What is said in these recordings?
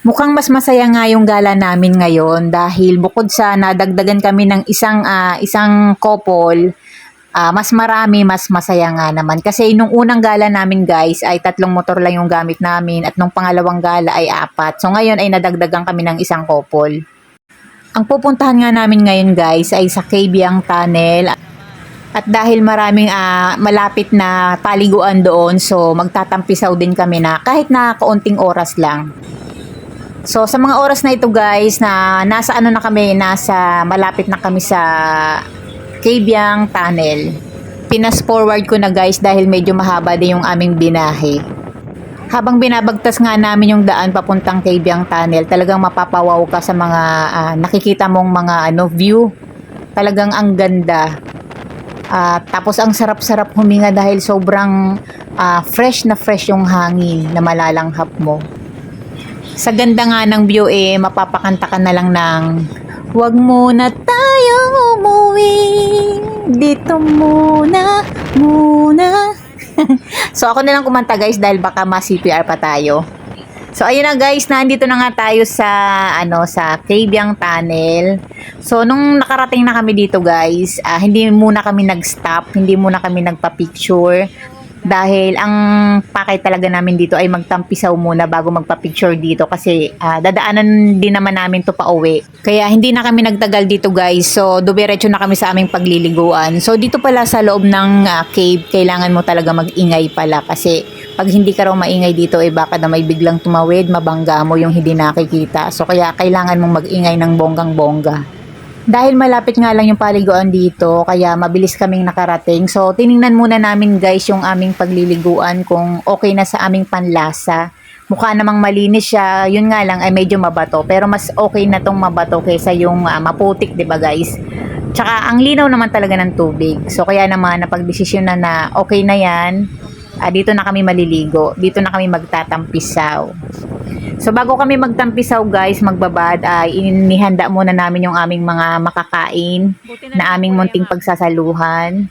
Mukhang mas masaya nga yung gala namin ngayon dahil bukod sa nadagdagan kami ng isang couple, mas marami, mas masaya nga naman. Kasi nung unang gala namin guys ay 3 motor lang yung gamit namin at nung pangalawang gala ay 4. So ngayon ay nadagdagan kami ng isang couple. Ang pupuntahan nga namin ngayon guys ay sa Cabiang Tunnel. At dahil maraming malapit na paliguan doon, so magtatampisaw din kami na kahit na kaunting oras lang. So sa mga oras na ito guys, na nasa ano na kami, nasa malapit na kami sa Cabiang Tunnel. Pinas forward ko na guys dahil medyo mahaba din yung aming binahe. Habang binabagtas nga namin yung daan papuntang Cabiang Tunnel, talagang mapapawaw ka sa mga nakikita mong mga view. Talagang ang ganda. Tapos ang sarap-sarap huminga dahil sobrang fresh na fresh yung hangin na malalanghap mo. Sa ganda nga ng view mapapakanta ka na lang ng "Wag muna tayong umuwi, dito muna." So ako na lang kumanta guys dahil baka ma-CPR pa tayo. So ayun na guys, nandito na nga tayo sa sa Cabiang Tunnel. So nung nakarating na kami dito guys, hindi muna kami nag-stop, hindi muna kami nagpa-picture dahil ang pakay talaga namin dito ay magtampisaw muna bago magpa-picture dito kasi dadaanan din naman namin to pauwi. Kaya hindi na kami nagtagal dito guys. So dumiretso na kami sa aming pagliliguan. So dito pala sa loob ng cave, kailangan mo talaga mag-ingay pala kasi pag hindi ka raw maingay dito baka na may biglang tumawid, mabangga mo yung hindi nakikita. So kaya kailangan mong mag-ingay ng bonggang-bongga. Dahil malapit nga lang yung paliguan dito, kaya mabilis kaming nakarating. So, tiningnan muna namin guys yung aming pagliliguan kung okay na sa aming panlasa. Mukha namang malinis siya, yun nga lang ay medyo mabato. Pero mas okay na tong mabato kaysa yung maputik, 'di ba guys? Tsaka ang linaw naman talaga ng tubig. So, kaya naman napagdesisyon na okay na yan. Dito na kami maliligo. Dito na kami magtatampisaw. So bago kami magtampisaw guys, magbabad, inihanda muna namin yung aming mga makakain na aming munting pagsasaluhan.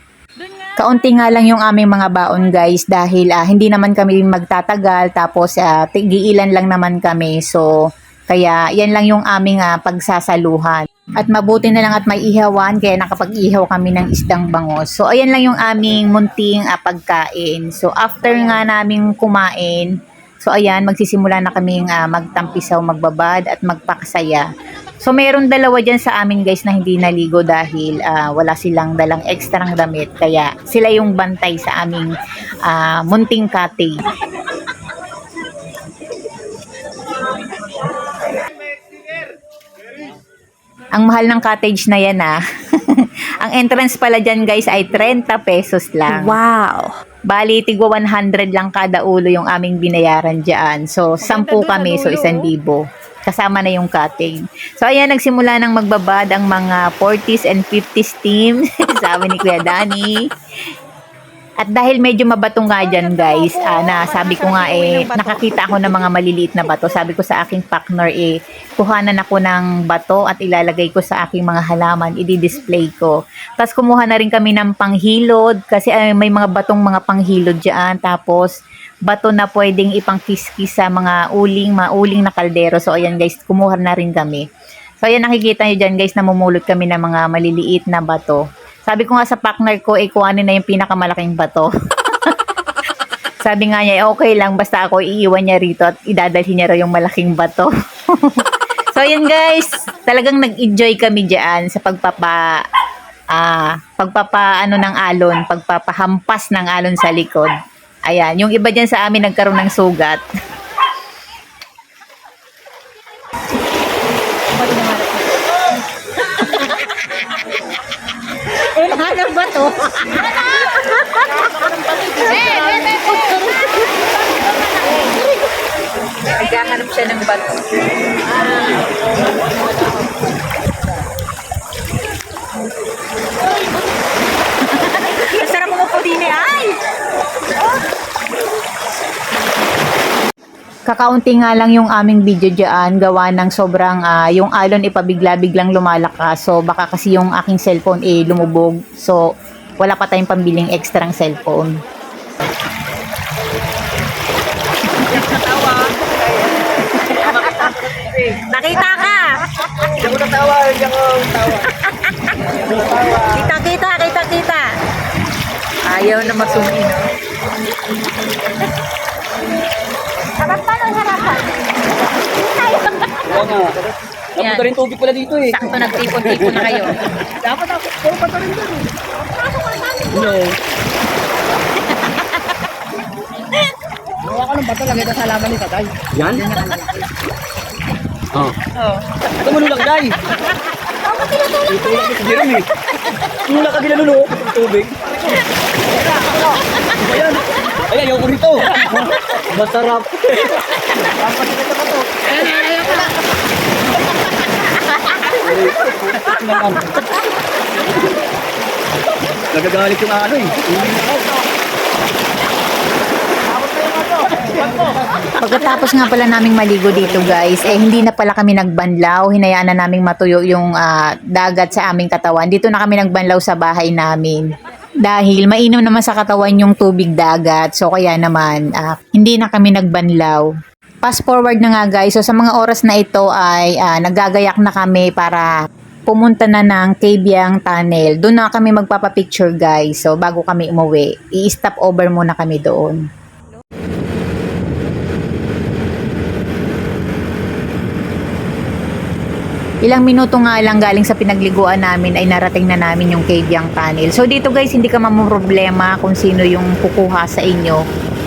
Kaunti nga lang yung aming mga baon guys dahil hindi naman kami magtatagal tapos giilan lang naman kami. So kaya yan lang yung aming pagsasaluhan. At mabuti na lang at may ihawan kaya nakapag-ihaw kami ng isdang bangos. So ayan lang yung aming munting pagkain. So after nga naming kumain, so ayan, magsisimula na kaming magtampisaw, magbabad at magpakasaya. So meron dalawa dyan sa amin guys na hindi naligo dahil wala silang dalang ekstrang damit. Kaya sila yung bantay sa aming munting cottage. Ang mahal ng cottage na yan Ang entrance pala dyan guys ay 30 pesos lang. Wow! Bali, tigwa 100 lang kada ulo yung aming binayaran dyan. So, 10 kami, so 1,000. Kasama na yung cutting. So, ayan, nagsimula nang magbabad ang mga 40s and 50s team. Sabi ni Kuya Danny. At dahil medyo mabato nga dyan guys, sabi ko nga nakakita ako ng mga maliliit na bato. Sabi ko sa aking partner kuhanan ako ng bato at ilalagay ko sa aking mga halaman, i-display ko. Tapos kumuha na rin kami ng panghilod kasi may mga batong mga panghilod dyan. Tapos bato na pwedeng ipangkiskis sa mga uling na kaldero. So ayan guys, kumuha na rin kami. So ayan, nakikita nyo dyan guys, namumulot kami ng mga maliliit na bato. Sabi ko nga sa partner ko, kuhanin na yung pinakamalaking bato. Sabi nga niya, okay lang, basta ako iiwan niya rito at idadalhin niya raw yung malaking bato. So, yun guys, talagang nag-enjoy kami dyan sa ng alon, pagpapahampas ng alon sa likod. Ayan, yung iba dyan sa amin nagkaroon ng sugat. Hanap ba to? Naghahanap siya ng bato. Masarap mo po din ay! Kakaunti nga lang yung aming video dyan, gawa ng sobrang yung alon pabigla-biglang lumalakas. So baka kasi yung aking cellphone lumubog. So wala pa tayong pambiling ekstrang cellphone. Natawa. Nakita ka! Hindi ako natawa, hindi ako tawa. Kita. Ayaw na masumi, no? Oo nga. Napunta rin tubig pala dito eh. Sakto nagtipon-tipon na kayo. Dapat ako, puro pa rin doon. No. Gawa ka ng bato, lagay ka sa halaman ni tatay. Yan? Oo. Oh. Ito manulang, day. Tulak ko si Jerome eh. Tulak ka ginanulo, tubig. Ayan. Ay, ayaw ko rito. Masarap. Nagagalit yung ano eh. Pagkatapos nga pala naming maligo dito guys, hindi na pala kami nagbanlaw. Hinayaan na naming matuyo yung dagat sa aming katawan. Dito na kami nagbanlaw sa bahay namin. Dahil mainom naman sa katawan yung tubig dagat. So kaya naman, hindi na kami nagbanlaw. Fast forward na nga guys. So sa mga oras na ito ay nagagayak na kami para pumunta na ng Cabiang Tunnel. Doon na kami magpapapicture guys. So bago kami umuwi, i-stop over muna kami doon. Ilang minuto nga lang galing sa pinagliguan namin ay narating na namin yung Cabiang Tunnel. So dito guys, hindi ka mamroblema kung sino yung kukuha sa inyo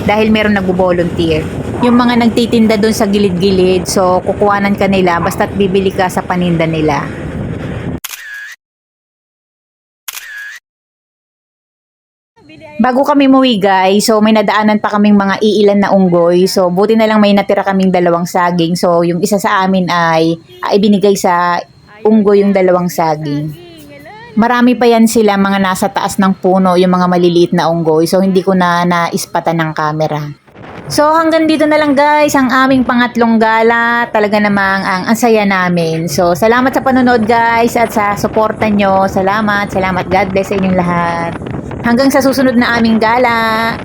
dahil meron nagbo-volunteer. Yung mga nagtitinda doon sa gilid-gilid, so kukuhanan ka nila basta't bibili ka sa paninda nila. Bago kami muwi guys, so may nadaanan pa kaming mga iilan na unggoy. So buti na lang may natira kaming dalawang saging. So yung isa sa amin ay ibinigay sa unggoy yung dalawang saging. Marami pa yan sila, mga nasa taas ng puno, yung mga maliliit na unggoy. So hindi ko na naispatan ng camera. So hanggang dito na lang guys ang aming pangatlong gala. Talaga namang ang saya namin. So salamat sa panonood guys at sa suporta nyo. Salamat. God bless sa inyong lahat. Hanggang sa susunod na aming gala.